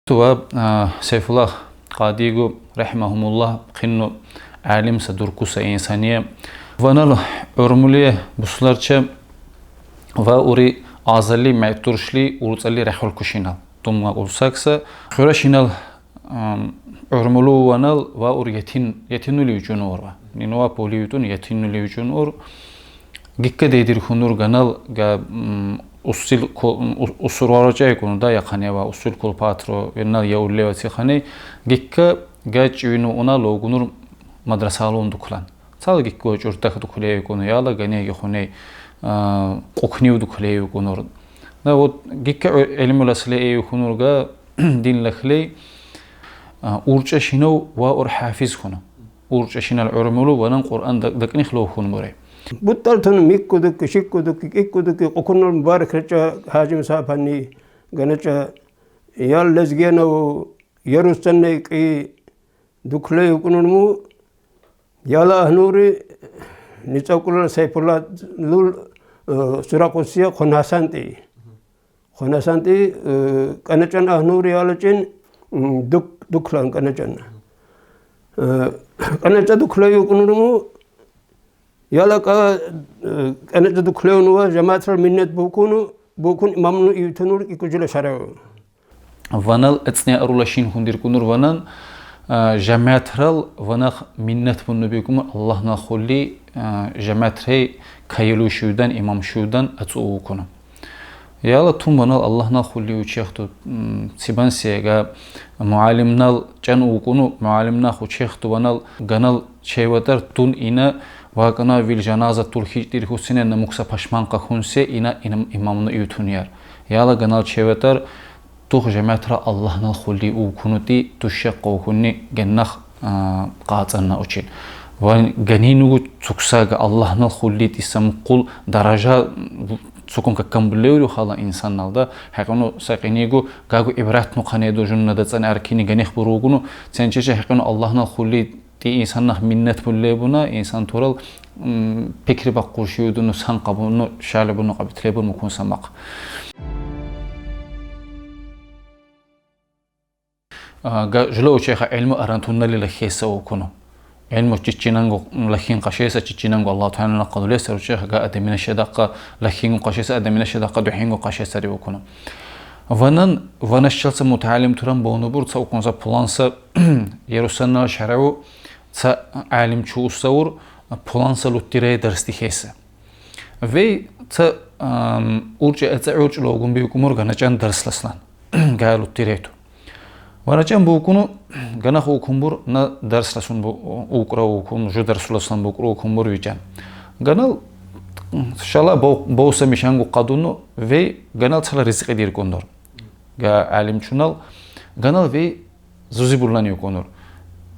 توا سيف الله قاديجو رحمهم الله قنو عالم سدركوس إنسانية ونال أرملي بسلارچة وأوري أزلي معتورشلي ورتالي رحول كشينال توم أقولساكس خورشينال أرملو ونال وأوري يتينولي جنور نينوا بوليوتون يتينولي جنور جيكا ديدير خنور غنال غا ussurvaraca konuda yakhaneva usul kol patro venal yaulevati khane gikka gachinu ona logunur madrasalon duklan sal gikko jurtak dukley konu yala gane yakhone qokhniu dukley konur da вот gikka elmulasle e khunurga dinlakhli urcha shino wa ur hafiz khuna urcha shinal urmulu wanan qur'an dakni khlo khun more بطلتون ميكودك شيكودك إكودك وكنا مبارك رجع هاجم سافني غنجا يال لزجنا ويروسنك دخله وكنمو يالا هنوري نتاكل سيف الله لول سراقوسيا خناسانتي كنجان هنوري يالجين دخلان كنجان كنجا دخله وكنمو يلا أنا تدخلون وجماعة المنت بوكون ممنوع يتنور يكجل شرعه. ونال اتني أرولاشين هندير كونور ونان جماعة رال وناخ منت بنبيكم الله نخلي جماعة هي كيلو شودان إمام شودان أتوه كنا. يلا توم ونال الله نخلي وشيختو سبان سيجا معلمنا جن وكونو معلمنا خو شيختو ونال جنال شيوتر تون إنا وكنا في الجنازة تلخي تلخسين إن مكسا بشمان قخونسة إنا إمامنا يتونيار يلا جنال شوتر توخ جماعة الله نخلي وكنوتي تشق وكني جنخ قاطعنا أشين وان جنينو تكساق الله نخلي تسمقل درجة سكون ككمبليو خلا إنسان نالدا حقنو ساقينيجو جاكو إبرات مقنيدو جنة دتسان أركيني جنيخ بروجونو سنجش حقنو الله نخلي تي إنسان نه منت بوليبونا إنسان تورال فكر بقوشيودو سان قبونو شالبونو قبتليبون مكون سماق جلو شيخ علم أرانتونا للخيسة وكونو علم تشينانغو لخين قشيسة تشينانغو الله تعالى نقض ليس الشيخ قاعد من الشدقة لخين قشيسة أد من الشدقة دحينغو قشيسة وكونو ونن الشخص متعلم تران بونبور تصوكون ذا بلانسا يرسلنا شرعو ца عالم شو صور بلانسا لوتيري درستي خيسة في ца أورج أتعوج لوجون بيكمور جنا جان درس لسلان قالوا تيريتو وانا جان بوكونو جنا خو كمبور نا درس لسون بوكرا وكون جو درس لسلان بوكرا وكمبور يجان جنا شالا بوسا مشانغو قادونو في جنا تصل رزق دير كوندور جا عالم شونال جنا في زوزي بولاني يكونور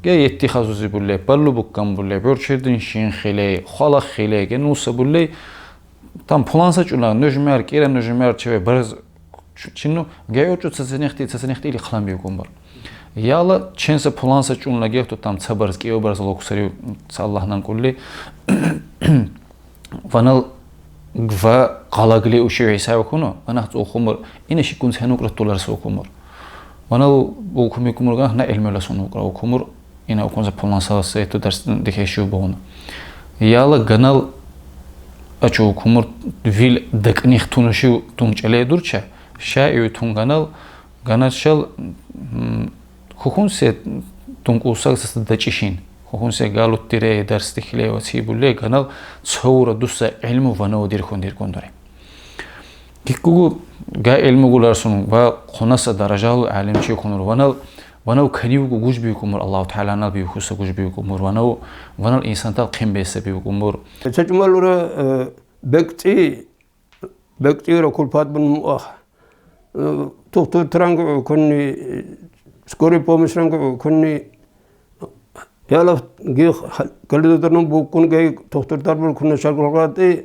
جا يتخذ زوزي بولي بالو بكم بولي برشيدين شين خلي خلا خلي جنوس بولي там планса чуна ножмер кира ножмер чеве барз чинно геочу цаценехти или хлам беком бар яла ченса планса чунла гехто там цабарз кио барз локсари саллахнан кулли ванал гва qaлагли уши исав куно ванахт ухумр ина шикун сенукра толар сокумр ванал ухумикумр га на элмела сонукра ухумр ина укунза планса сето дарс дехешу бон яла ганал أشوف كمر فيل دك نختونشيو تونجلي دورشة شايو تونغانال غاناتشال خون سه تونغوساك سدتشين خون سه قالوا تري درس تخلي وسيبولي غانال صورة دوسة علم وفنو دير كوندري كيكو غا علم غولارسون وا خناس درجال عالم شي كونر ونال كنيو غوج بيكمر الله تعالى نال بيخص غوج بيكمر ونال إنسان تال قيم بيس بيكمر تجملورا بكتي ركول بات بن توتو ترانغ كوني سكوري بومسرانغ كوني يالا جي كالدو ترنم بوكون جاي توتو تربل كوني شارغراتي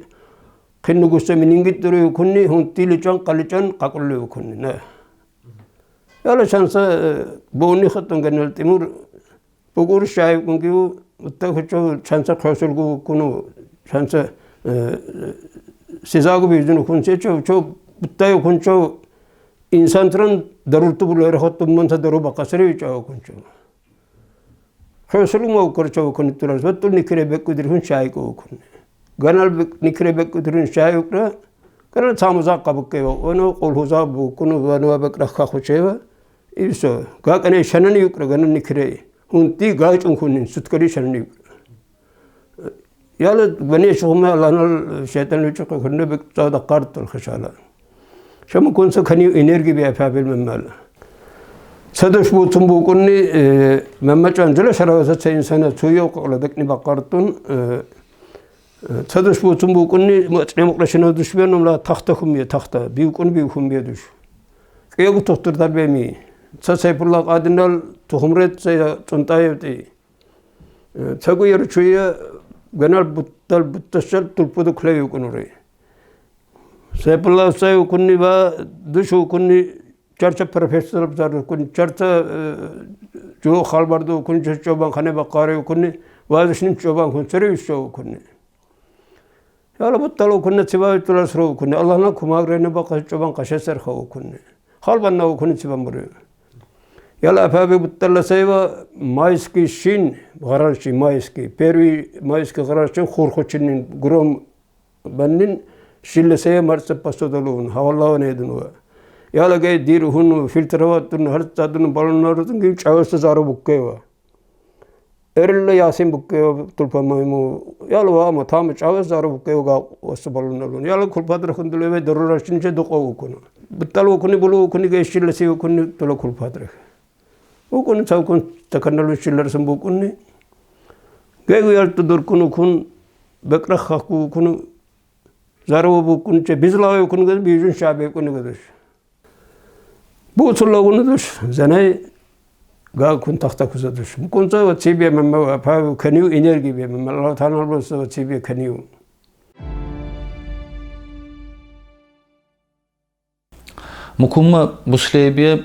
خنو غوسا مينينغي تري كوني هون تيليچان قاليچان قاقلو كوني نا يالا شانسا بوني خطن غنل تيمور بوغور شاي كونكيو تاخچو شانسا خسلغو كونو شانسا 세자고 비주는 군체초 저 붙다요 군초 insan tren darurtu bulur hotum mansa daru bakasri çağı kunçu. Xösülüm o kurçağı kuntular. Betul nikre bekkudirun şay ko kun. Ganal nikre bekkudirun şay yokra. Ganal samuzak kabuk ke onu kolhuza bu kunu vanwa bekra khaxucheva. İso gakane şanani yokra ganal nikre. Unti gayçun kunin sutkari şanani. Yalı beni şoğma Allah'ın şeytanı çok kunne bek da qartul khashala. Şamı konsa khani enerji bir afabil memmal. Saduş bu tumbu kunni memmaçan jala şaravasa insana suyu qoladık baqartun saduş bu tumbu kunni demokrasiyona düşbenumla taxtakum taxta bir kun bir humbiye düş. Qeygu toxturlar bemi. Sayfullah adinal tuhumret say tuntayevti. Sagu yer çuya genel buttasal tulpudu kleyu kunuri. Sayfullah say kunni ba düşu kunni çarça profesör bizar kunni çarça jo xalbardu kunni çoban khane baqare kunni vazişnin çoban kun seriyo kunni. Yala buttalo kunni siba tular suru kunni Allah'na kumagrene baqa çoban qaşeser xaw kunni. Xalbanna kunni siba muru. Yala afabi buttalla sayva mayski shin gararchi mayski pervi mayski gararchi khurkhuchinin grom bannin şille sey marsa pasodalun hawalla nedun. Yala gay dir hun filtravatun har tadun balonlarun gibi çavası zarı bukkeva. Erille yasin bukkeva tulpamaymu yala ama tam çavası zarı bukkeva os balonlarun. Yala kulpadra khundule ve darurashinche doqo kunu. Buttalo kuni bulu kuni gay şille sey kuni tolo kulpadra. O konu çavkun takannalu şiller sembu kuni. Gay yal tudur kunu kun bekra khaqu kunu zarı bu kunche bizlayo kunu gad bijun şabe kunu gaduş. Bu turlağını düş. Zanay ga kun taxta kuza düş. Bu kunca ve çibiye memma pa kaniu enerji be memma Allah Teala bolsa ve çibiye kaniu. Mukumma buslebiye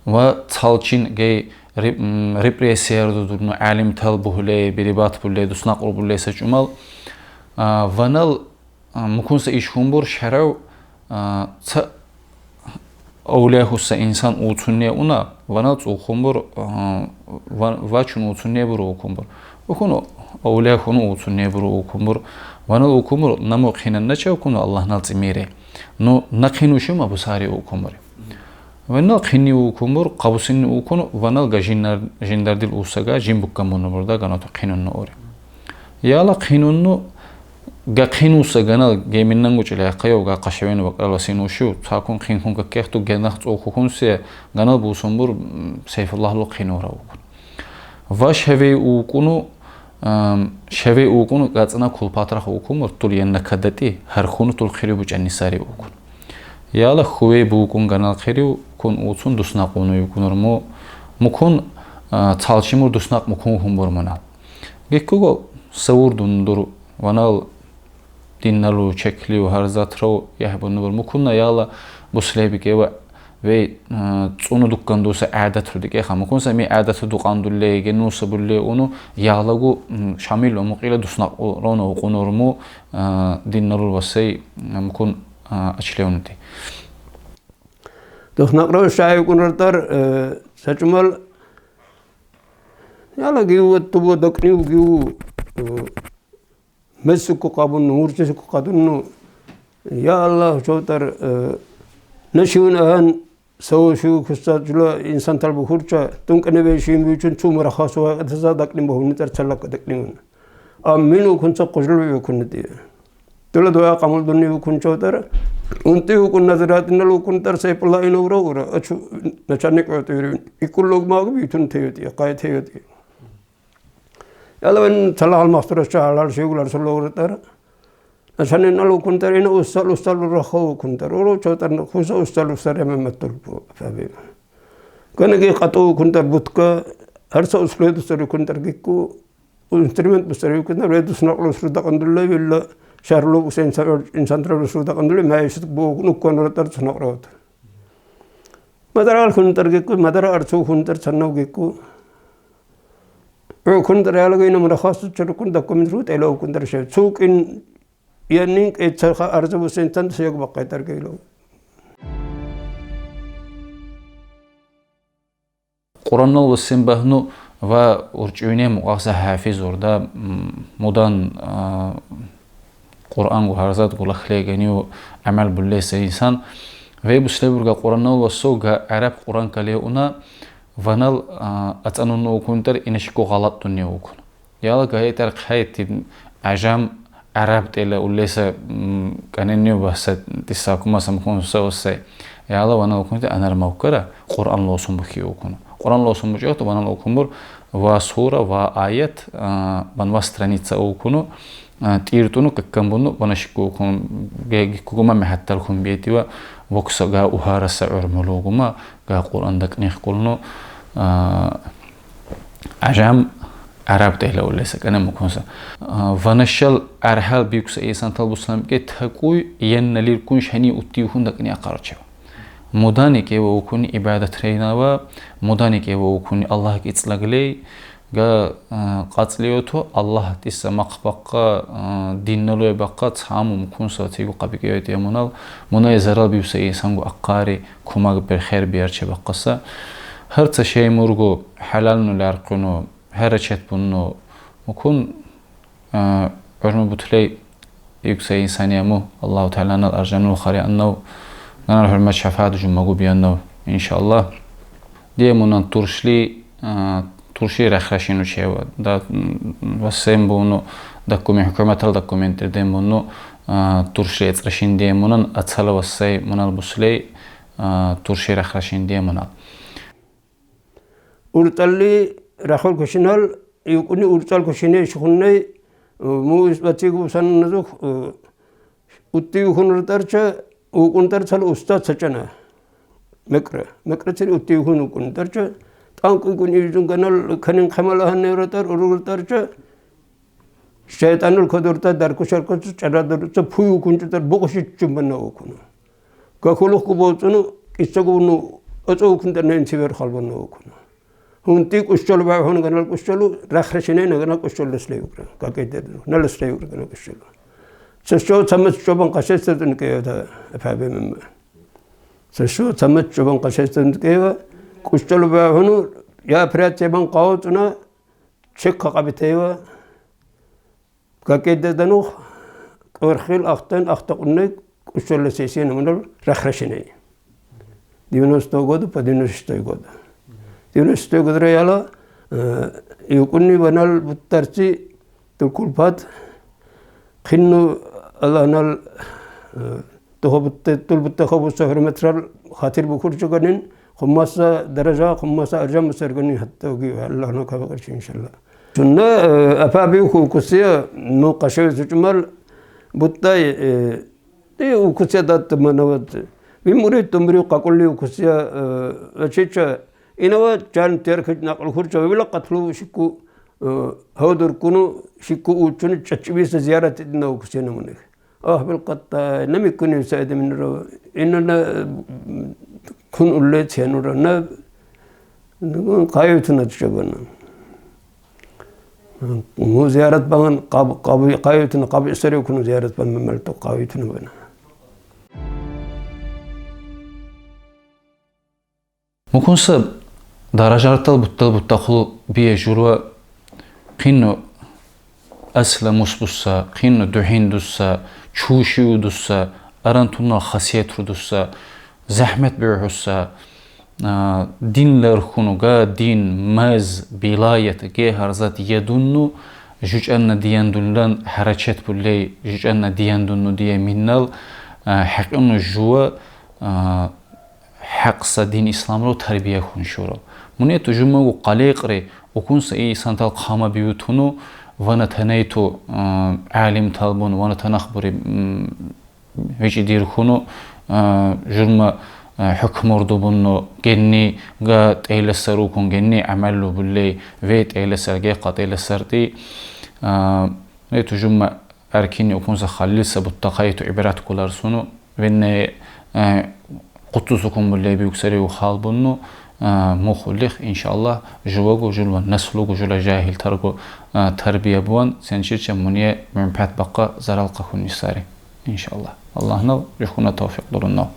ve çalçin gay represiyer durnu alim tal buhle biribat buhle dusnaq buhle seçumal vanal mukunsa işhumbur şarav Awliyahusa insan utunne una vanat ukumbur vaçun utunne buru ukumbur. Ukunu awliyahunu utunne buru ukumbur. Vanal ukumbur namu khinan nacha ukunu Allah naltimire. No naqinu shuma busari ukumbur. Vanal khini ukumbur qabusin ukunu vanal gajinnar jindardil usaga jimbukkamunu burada ganatu khinunnu ore. Yala khinunnu Gaqhinusa ganal geminan gucile qayo ga qashawenu baqalwasinu shu takun khinkun ka kehtu genaq ukhunse ganal busumbur Sayfullah lo khinora ukun va shave ukunu gatsana kulpatra ukumur tul yenna kadati har khunu tul khiri bu jannisari ukun yala khuwe bu ukun ganal khiri kun utsun dusnaq unu ukunurmu mukun talchimur dusnaq mukun humbur mana gekko savurdundur vanal dinnalu çekliu har zatro yahbunu mukunna yala buslebike ve tsunu dukkandusa adat rudike khamukunsa mi adat duqandulle genusa bulle onu yalagu şamil ve muqila dusnaq rona uqunurmu dinnalu vasay mukun açleunuti Dusnaqra şay kunartar saçmal yala giu tubu dakniu giu Mesukku qabun nurcesukku qadunnu ya Allah çoğutar neşiun ahan savuşu kustacula insan talbu hurça tunkane beşim üçün çumara khasu atza daklim bohuni tar çallak daklimun aminu kunça qujlu yokun diye tola doya qamul dunni yokun çoğutar unti yokun nazaratinal yokun tar Sayfullah inura ura achu nachanik ötürün ikullog mağı bütün teyoti qay teyoti Yalla ben talal mahturascha halal şeyler soloğurlar. Aşanen alu kuntar ina ustal rahu kuntar. Oro çotar khusa ustal emmettul bu fabi. Kana ki qatu kuntar butka harsa usledu sari kuntar gikku instrument busari kuntar redus naqlu sruda qandulla billa sharlu insan tralu sruda qandulla maishit bu nukkonratar sunaqrawt. Madaral kuntar gikku madara arsu kuntar sannaw gikku kuntar yalaga ina murakhas çarukun da komindrut elo kuntar şey çuk in yanin etsa arzu bu sentan seyog baqaytar gelo قرآن والسين بهنو ورجعوني مقاصة حافظ وردا مدان قرآن وهرزات قول خليجانيو عمل بالله سينسان في بسلبرجا قرآن والسوق عرب قرآن كليونا فنال أتأنون وكونتر إنشكو غلط دنيا وكون يلا جاي ترك حياتي عجام عرب تلا وليس كانني بس تساكم سمكون سوسي يلا وانا وكنت أنا الموكرة قرآن الله سمبكي وكون قرآن الله سمبكي وانا لو كمبر وسورة وآيات بنواسترانيتsa وكونو تيرتونو ككمبونو ونشكو كون جيكوما محتلكم بيتوا وكسا جا أهارس عرملوجما جا قرآن دك نخقولنو عجام عرب تهلا ولا سكنا مكونسا فنشل أرحل بيكس إنسان طلبوسلام كت هكوي ينلير كونش هني أتيهون دك نيقارچوا مداني كي وكوني عبادة رينا ومداني كي وكوني الله كيتسلغلي جا قاتليوتو الله تيسا مقبقى دينلو يبقى تسامو مكونسا تيغو قبيكيوت يمونال مناي زرال بيوسا إنسانغو أقاري كوماغ بالخير بيارچه بقصا هر تشي مرغو حلال نلارقنو هر چت بونو مكون عرم بطلي يكسا إنسانيامو الله تعالى الأرجان الخاري أنه نانا الحرمة شفاعة جمعو بيانو إن شاء الله دي منان ترشي رخرشينو شيوا دا وسيم بونو دكومي حكومة الدكومنتر دي منو ترشي اترشين دي منان أتسال وسي منال بسلي ترشي رخرشين دي منال أورتالي رخل كشنال يكوني أورتال كشيني شخوني مو إسباتيكو سننزوك أتيو خنرتارچا وكنتر سال أستاذ سجنا مكرة سال أتيو خن وكنترچا تانك يكون يجون كنال خنين خملا هنيرتار أورتارچا شيطان الخدورتا داركو شركو چرا درچا فيو كنتر بوكشي چمبنا وكنا كخلو كبوتنو كيسغونو أتو كنتر ننسيبر خالبنا وكنا هونتي كشل باهون كنال كشلو رخرشينه نغنا كشل لسليوكرا كاكيدر نلسليوكرا كنال كشلو سشو تمت شوبان قشستن كيودا افابم سشو تمت شوبان قشستن كيوا كشل باهون يا فرات بان قاوتنا چك قبتيوا كاكيدر دنو كورخيل اختقنك كشل لسيسين منل رخرشينه دينوستو غود بدينوستو غود دينوستو غدر يالا يكوني بنال بترتي تلكولبات خنو الله نال تهبط تلبط خبوس هرمترال خاطر بخور جوجنين خماسة درجة خماسة أرجام مسرقني حتى وجي الله نكبر إن شاء الله. شنو أفابي وكوسيا نو قشير زجمال بطاي تي وكوسيا دات منوت بمريد تمري قاقولي وكوسيا أشيشة إنوا جان تيرك نقل خرجة ولا قتلوا شكو هودر كونو شكو وچون چچبيس زيارة دنا وكسينا منك بالقطة نم يكون يساعد من رو إننا كن أولاد سينورا نا قايوتنا تشبنا مو زيارة بان قايوتنا قاب إسرائيل كنو زيارة بان مملتو قايوتنا بنا ممكن سب درجات بتخلو بيجروا قينو أسلم مسبوسا قينو دحين دوسا چوشيو دوسا أرانتونا خاصيت دوسا زحمت بيرحوسا دين لرخونو غا دين ماز بلاية جه هرزات يدونو جوج أن دياندونلان حركات بولي جوج أن دياندونو دي منال حق إنه جوا حق دين إسلام رو تربية خونشورو مني تجمع وقليقري وكون سئي سنتال قامة بيوتونو وانا تنيتو عالم طالبون وانا تنخبري هيك يدير خونو جرم حكم اردوبونو جني غا تيلسرو كون جني عملو باللي فيت تيلسر جي قاتيلسرتي نيتو جمع أركيني وكون سخلص بالتقايت عبارات كولار سونو وين قطوسكم باللي بيكسري وخالبونو مخلخ إن شاء الله جواجو جلوا نسلو جلا جاهل ترجو تربية بوان سنشيرش منية من بعد بقى زرال قهون يساري إن شاء الله الله نو يكون توفيق دورنا